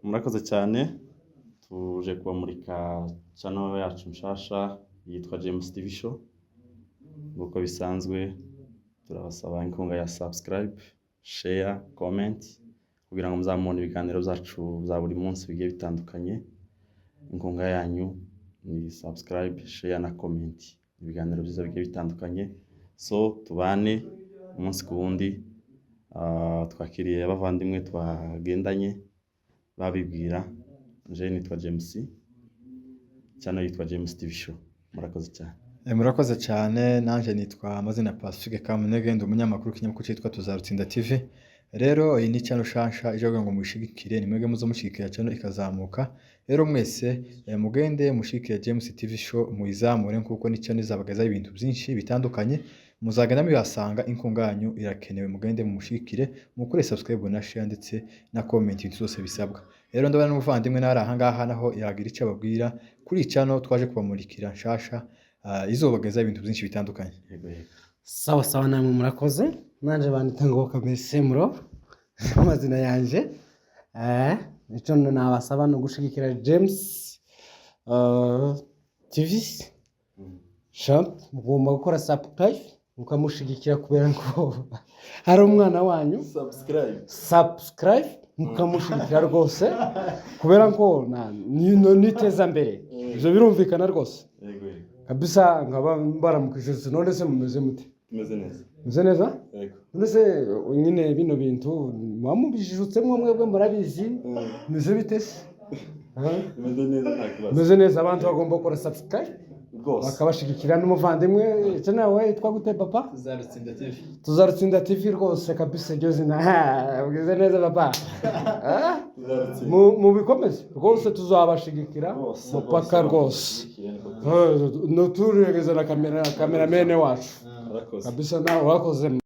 Murakoze cyane tuje kubamurika channel yacu nshasha yitwa James TV Show. Nk'uko bisanzwe turabasaba inkunga ya subscribe, share, comment kugira ngo muzamubone ibiganiro byacu za buri munsi bigiye bitandukanye. Inkunga yanyu ni subscribe, share na comment. Ibiganiro byiza bigiye bitandukanye. So tubane umunsi ku wundi, twakiriye abavandimwe twagendanye babibwira. Je nitwa James, channel yitwa James TV Show. Murakoze cyane. Murakoze cyane. Nanje nitwa amazina Pacifique Kamunege, ndi umunyamakuru kinyamakuru cyitwa Tuzarutsinda TV. Rero iyi ni channel shansha ije kugira ngo mushigikire, ni mwege muzo mushigikira channel ikazamuka. Rero mwese mugende mushigikire James TV Show muyizamure, kuko ni channel zabagaza ibintu byinshi bitandukanye. Muzagenda mubasanga, inkunga yanyu irakenewe. Mugende mushigikire, mukore subscribe na share ndetse na comment, ibintu byose bisabwa. Rero ndabana n'umuvandimwe nari aha ngaha naho yagira icyo ababwira kuri channel twaje kubamurikira nshasha, izobagaza ibintu byinshi bitandukanye. Sawa sawa, namwe murakoze. Nanje bandita ngo Kamese Muro amazina yanje. Icyo nabasaba no gushigikira James TV Show. Mugomba gukora subscribe mukamushigikira kubera ko hari umwana wanyu. Subscribe mukamushigikira rwose kubera ko niteza mbere. Ibyo birumvikana rwose kabisa. Nkaba mbaramukije, none se mumeze mute? Tumeze neza. Meze neza? Yego. None se nyine bino bintu mwamubijijutse mwebwe murabizi, meze bite se? Tumeze neza nta kibazo. Meze neza. Abantu bagomba gukora subscribe Rwose. bakabashigikira n'umuvandimwe. Icyo nawe twagute papa? Tuzarutsinda TV. Tuzarutsinda TV rwose kabisa, iryo zina bwize neza papa. Mu bikomeze rwose tuzabashigikira mupaka rwose. No turegeza na kameramene wacu kabisa, nawe wakoze.